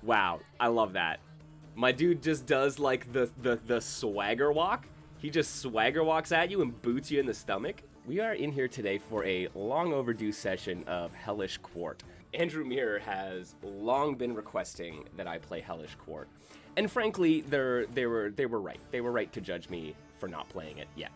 Wow, I love that. My dude just does like the swagger walk. He just swagger walks at you and boots you in the stomach. We are in here today for a long overdue session of Hellish Quart. Andrew Mirror has long been requesting that I play Hellish Quart. And frankly, they were right. They were right to judge me for not playing it yet.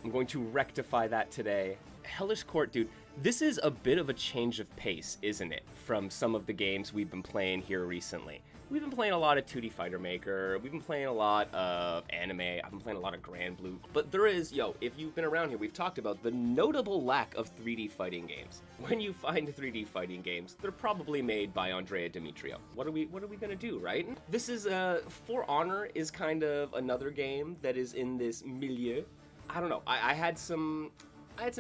I'm going to rectify that today. Hellish Quart, dude, this is a bit of a change of pace, isn't it, from some of the games we've been playing here recently. We've been playing a lot of 2D Fighter Maker, we've been playing a lot of anime, I've been playing a lot of Grand Blue, but there is, if you've been around here, we've talked about the notable lack of 3D fighting games. When you find 3D fighting games, they're probably made by Andrea Demetrio. What are we gonna do, right? This is, For Honor is kind of another game that is in this milieu. I don't know, I had some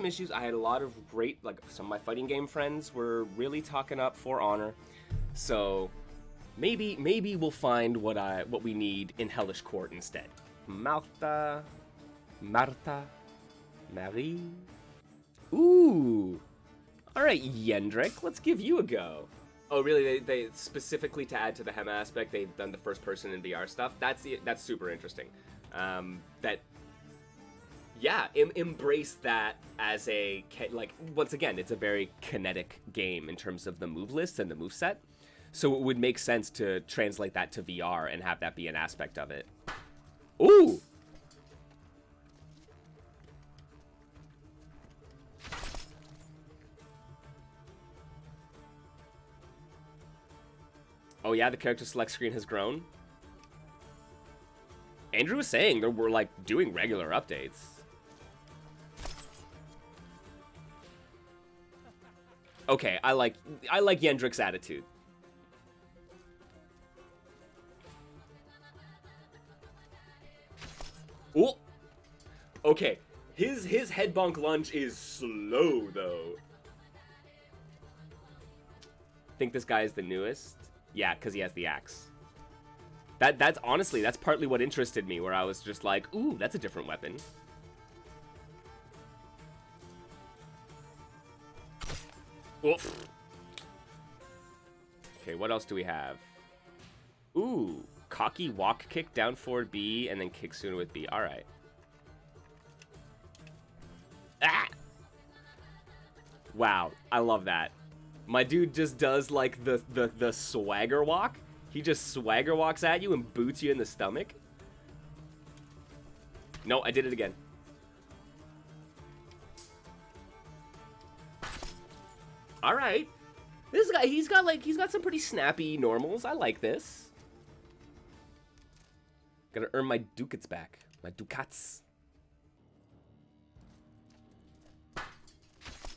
issues. I had a lot of great, some of my fighting game friends were really talking up For Honor. So maybe we'll find what we need in Hellish Quart instead. Marta, Marie. Ooh. All right, Yendrik, let's give you a go. Oh, really? They specifically to add to the HEMA aspect, they've done the first person in VR stuff. That's super interesting. Embrace that as a, once again, it's a very kinetic game in terms of the move list and the move set. So it would make sense to translate that to VR and have that be an aspect of it. Ooh! Oh yeah, the character select screen has grown. Andrew was saying that we're doing regular updates. Okay, I like Yendrik's attitude. Oh, okay. His head bonk lunge is slow though. Think this guy is the newest? Yeah, because he has the axe. That's honestly, that's partly what interested me, where I was just like, ooh, that's a different weapon. Oof. Okay, what else do we have? Ooh, cocky walk kick down forward B and then kick sooner with B. All right. Ah! Wow, I love that. My dude just does like the swagger walk. He just swagger walks at you and boots you in the stomach. No, I did it again. All right. This guy, he's got some pretty snappy normals. I like this. Gotta earn my ducats back. My ducats.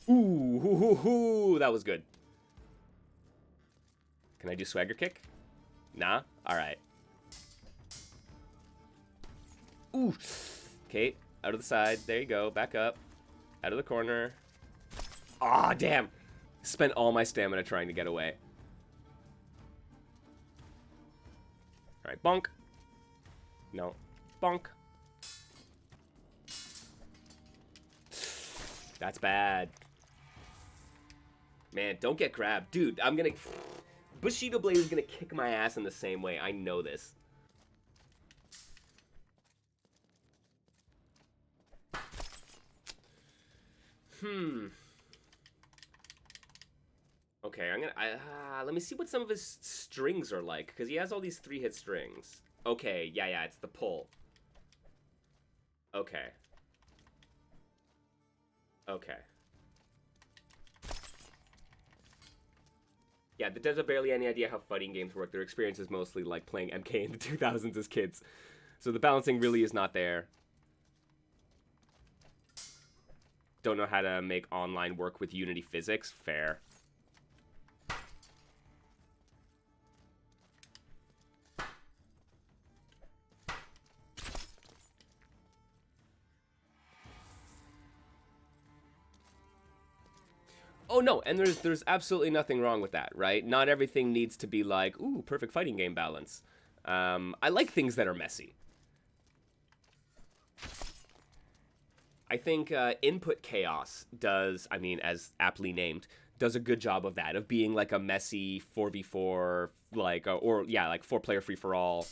Ooh, hoo, hoo, hoo. That was good. Can I do swagger kick? Nah? Alright. Ooh. Okay, out of the side. There you go. Back up. Out of the corner. Aw, damn. Spent all my stamina trying to get away. Alright, bonk. No. Bonk. That's bad. Man, don't get grabbed. Dude, I'm gonna... Bushido Blade is gonna kick my ass in the same way. I know this. Okay, let me see what some of his strings are like, because he has all these 3-hit strings. Okay, yeah, it's the pull. Okay. Okay. Yeah, the devs have barely any idea how fighting games work. Their experience is mostly like playing MK in the 2000s as kids. So the balancing really is not there. Don't know how to make online work with Unity physics. Fair. Oh no, and there's absolutely nothing wrong with that, right? Not everything needs to be like, ooh, perfect fighting game balance. I like things that are messy. I think input chaos does, I mean, as aptly named, does a good job of that, of being like a messy 4v4, like, like 4-player free-for-all,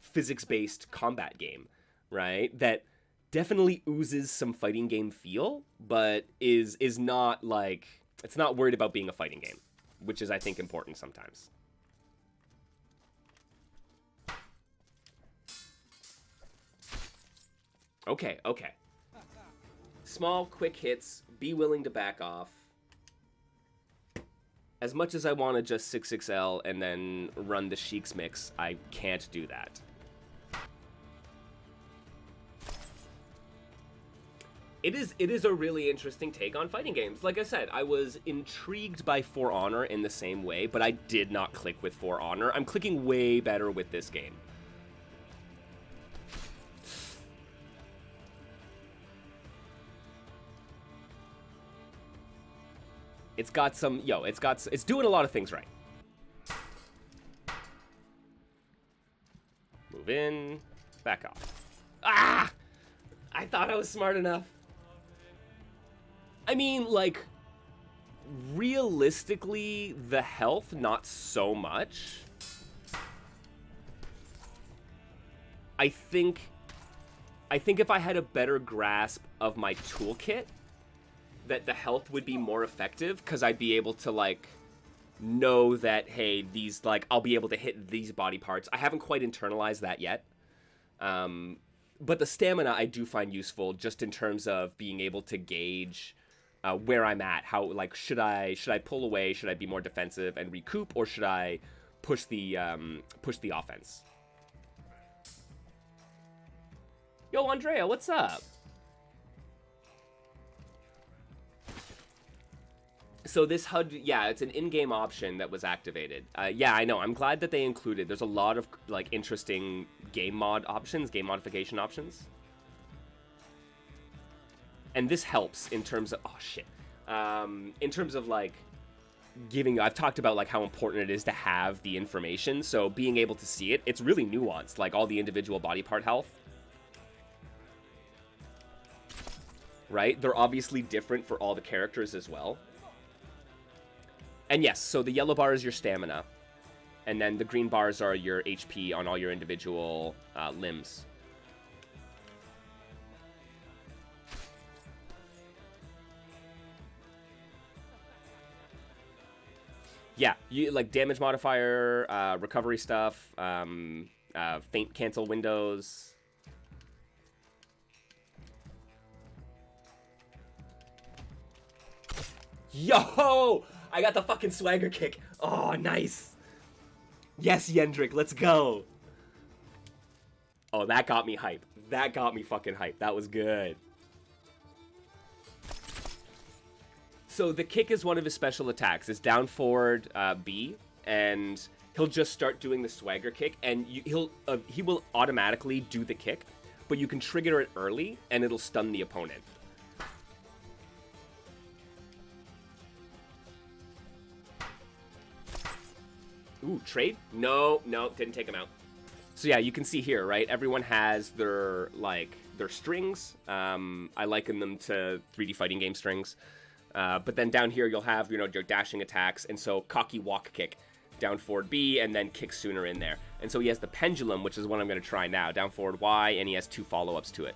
physics-based combat game, right? That definitely oozes some fighting game feel, but is not like, it's not worried about being a fighting game, which is, I think, important sometimes. Okay. Small, quick hits. Be willing to back off. As much as I want to just 6XL and then run the Sheik's mix, I can't do that. It is a really interesting take on fighting games. Like I said, I was intrigued by For Honor in the same way, but I did not click with For Honor. I'm clicking way better with this game. It's got some, it's doing a lot of things right. Move in, back off. Ah! I thought I was smart enough. I mean, like, realistically, the health, not so much. I think if I had a better grasp of my toolkit, that the health would be more effective, because I'd be able to, like, know that, hey, these, like, I'll be able to hit these body parts. I haven't quite internalized that yet. But the stamina I do find useful, just in terms of being able to gauge where I'm at. How, like, should I pull away? Should I be more defensive and recoup, or should I push the offense? Yo, Andrea, what's up? So this HUD, yeah, it's an in-game option that was activated. Yeah, I know. I'm glad that they included. There's a lot of, like, interesting game mod options, game modification options. And this helps in terms of, oh shit. In terms of, like, giving, I've talked about, like, how important it is to have the information. So being able to see it, it's really nuanced, like all the individual body part health. Right? They're obviously different for all the characters as well. And yes, so the yellow bar is your stamina, and then the green bars are your HP on all your individual limbs. Yeah, you like damage modifier, recovery stuff, feint cancel windows. Yo! I got the fucking swagger kick. Oh, nice. Yes, Yendrick, let's go. Oh, that got me hype. That got me fucking hype. That was good. So the kick is one of his special attacks. It's down forward B, and he'll just start doing the swagger kick, and he will automatically do the kick, but you can trigger it early, and it'll stun the opponent. Ooh, trade? No, didn't take him out. So yeah, you can see here, right? Everyone has their strings. I liken them to 3D fighting game strings. But then down here, you'll have, your dashing attacks. And so cocky walk kick, down forward B, and then kick sooner in there. And so he has the pendulum, which is what I'm going to try now. Down forward Y, and he has 2 follow-ups to it.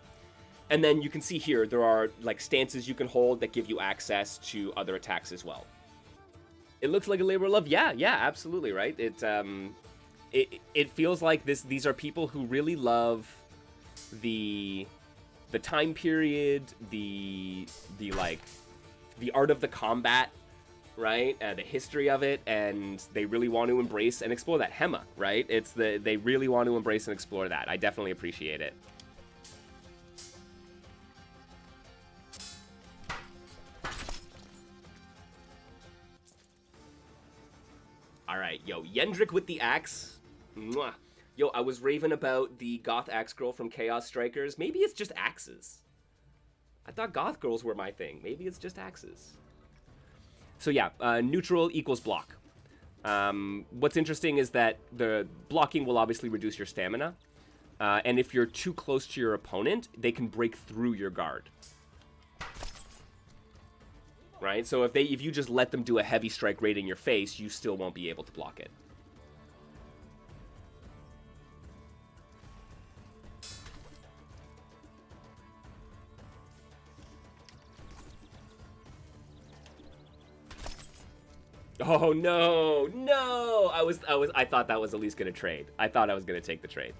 And then you can see here, there are like stances you can hold that give you access to other attacks as well. It looks like a labor of love. Yeah, absolutely, right? It feels like these are people who really love the time period, the art of the combat, right? The history of it, and they really want to embrace and explore that. HEMA, right? They really want to embrace and explore that. I definitely appreciate it. All right, yo, Yendrick with the axe. Mwah. Yo, I was raving about the goth axe girl from Chaos Strikers. Maybe it's just axes. I thought goth girls were my thing. Maybe it's just axes. So yeah, neutral equals block. What's interesting is that the blocking will obviously reduce your stamina. And if you're too close to your opponent, they can break through your guard. right? So if you just let them do a heavy strike right in your face, you still won't be able to block it. Oh no, no! I thought that was at least gonna trade. I thought I was gonna take the trade.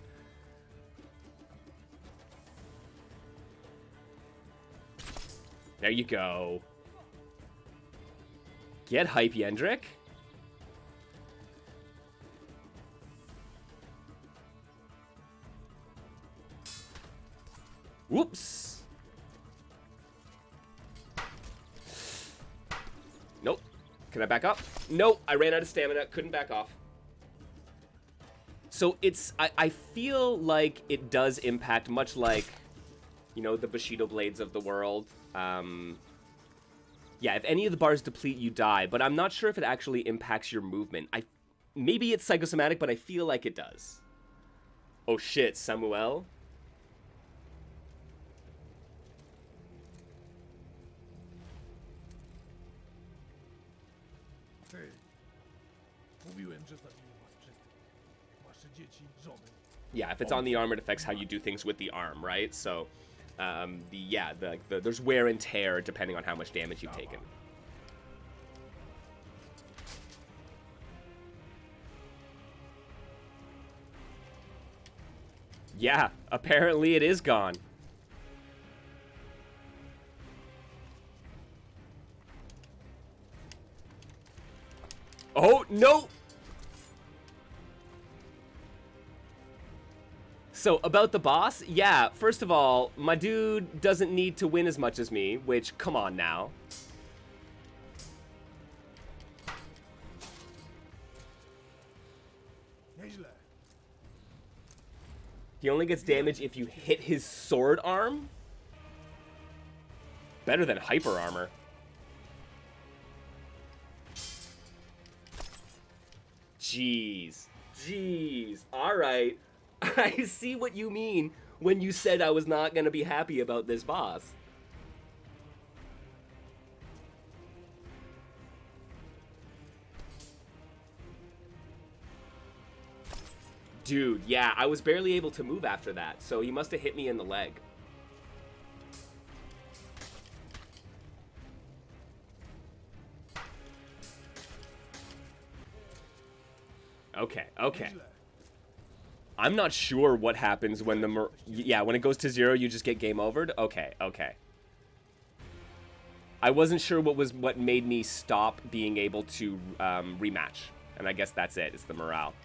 There you go. Get hype, Yendrick. Whoops. Nope. Can I back up? Nope. I ran out of stamina. Couldn't back off. So it's... I feel like it does impact, much like, you know, the Bushido Blades of the world. Yeah, if any of the bars deplete, you die. But I'm not sure if it actually impacts your movement. Maybe it's psychosomatic, but I feel like it does. Oh shit, Samuel? Yeah, if it's on the arm, it affects how you do things with the arm, right? So, there's wear and tear depending on how much damage you've taken. Yeah, apparently it is gone. Oh, no! So, about the boss, yeah, first of all, my dude doesn't need to win as much as me, which, come on now. He only gets damage if you hit his sword arm? Better than hyper armor. Jeez. Jeez. Alright. I see what you mean when you said I was not going to be happy about this boss. Dude, yeah, I was barely able to move after that, so he must have hit me in the leg. Okay, okay. I'm not sure what happens when when it goes to 0, you just get game overed. Okay, okay. I wasn't sure what made me stop being able to rematch, and I guess that's it. It's the morale.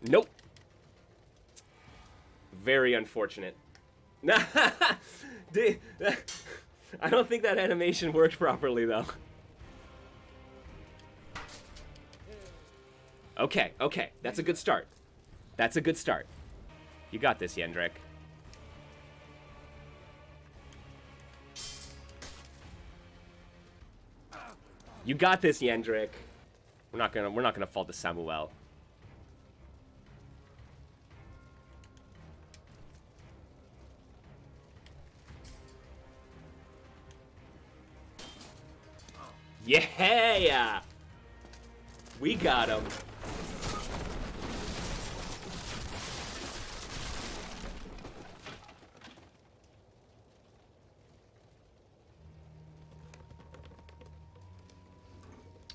Nope. Very unfortunate. I don't think that animation worked properly, though. Okay, okay. That's a good start. That's a good start. You got this, Yendrick. You got this, Yendrick. We're not gonna fall to Samuel. Yeah! We got him.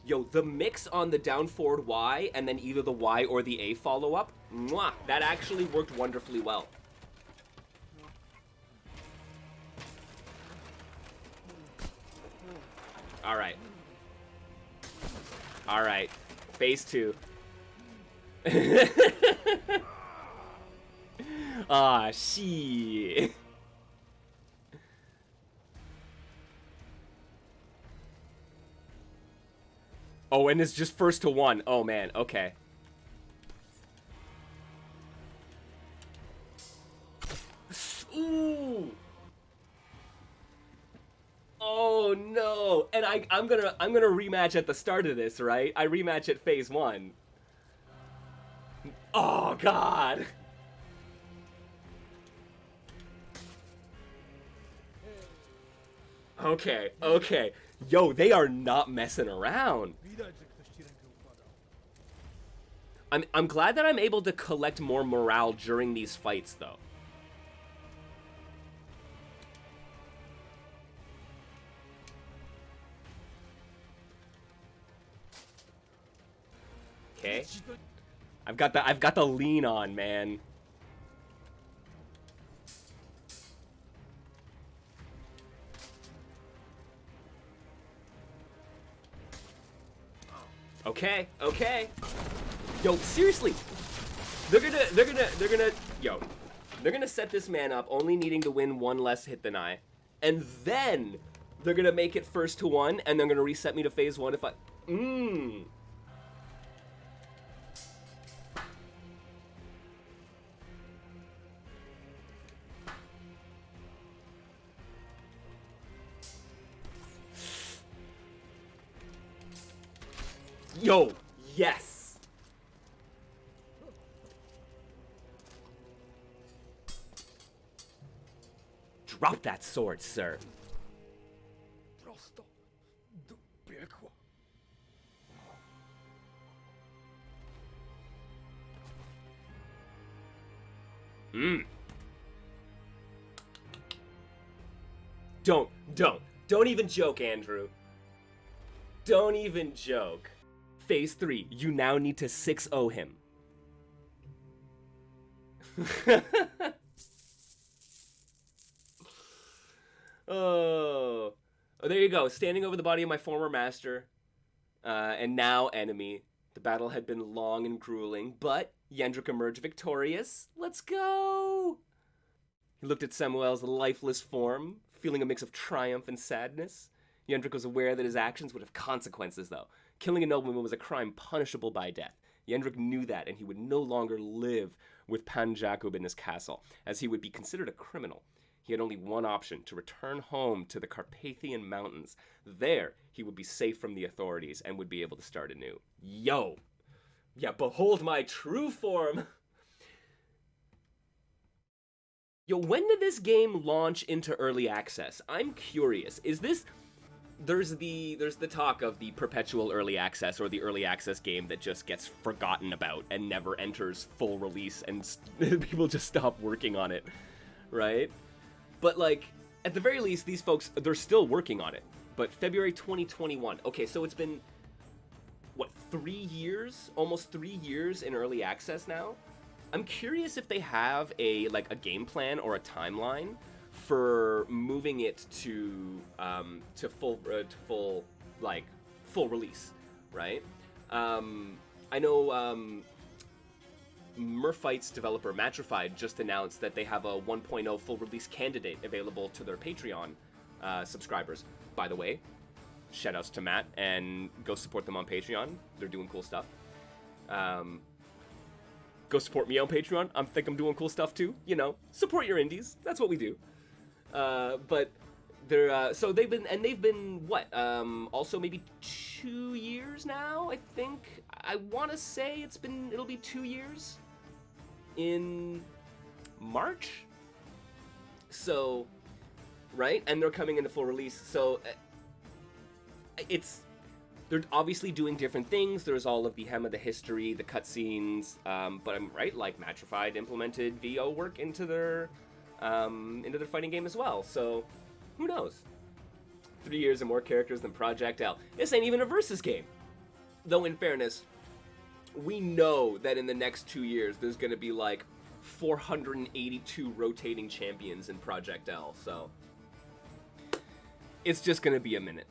Yo, the mix on the down forward Y and then either the Y or the A follow-up, mwah, that actually worked wonderfully well. All right. All right. Phase 2. Ah, shit. Oh, and it's just first to 1. Oh, man. Okay. Ooh. Oh no! And I'm gonna rematch at the start of this, right? I rematch at phase 1. Oh, God. Okay, okay. Yo, they are not messing around. I'm glad that I'm able to collect more morale during these fights, though. Okay. I've got the lean on, man. Okay, okay. Yo, seriously. They're gonna set this man up only needing to win one less hit than I. And then they're gonna make it first to one, and they're gonna reset me to phase one if I Yo, yes. Drop that sword, sir. Don't even joke, Andrew. Don't even joke. Phase 3, you now need to 6-0 him. Oh, there you go. Standing over the body of my former master, and now enemy. The battle had been long and grueling, but Yendrik emerged victorious. Let's go! He looked at Samuel's lifeless form, feeling a mix of triumph and sadness. Yendrik was aware that his actions would have consequences, though. Killing a nobleman was a crime punishable by death. Yendrik knew that, and he would no longer live with Pan Jakub in his castle, as he would be considered a criminal. He had only one option, to return home to the Carpathian Mountains. There, he would be safe from the authorities and would be able to start anew. Yo! Yeah, behold my true form! Yo, when did this game launch into early access? I'm curious. Is this... There's the talk of the perpetual early access, or the early access game that just gets forgotten about and never enters full release, and people just stop working on it, right? But, like, at the very least, these folks, they're still working on it. But February 2021. Okay, so it's been, what, 3 years? Almost 3 years in early access now? I'm curious if they have a game plan or a timeline for moving it to full release, right? I know Murphite's developer Matrified just announced that they have a 1.0 full release candidate available to their Patreon subscribers. By the way, shoutouts to Matt, and go support them on Patreon. They're doing cool stuff. Go support me on Patreon. I think I'm doing cool stuff too. You know, support your indies. That's what we do. But they're so they've been what? Also maybe 2 years now. I think I want to say it'll be 2 years in March. So, right, and they're coming into full release. So they're obviously doing different things. There's all of the HEMA, the history, the cutscenes. But I'm right, like Matrified implemented VO work into their fighting game as well. So who knows? 3 years and more characters than Project L. This ain't even a versus game. Though in fairness, we know that in the next 2 years there's gonna be like 482 rotating champions in Project L. So it's just gonna be a minute.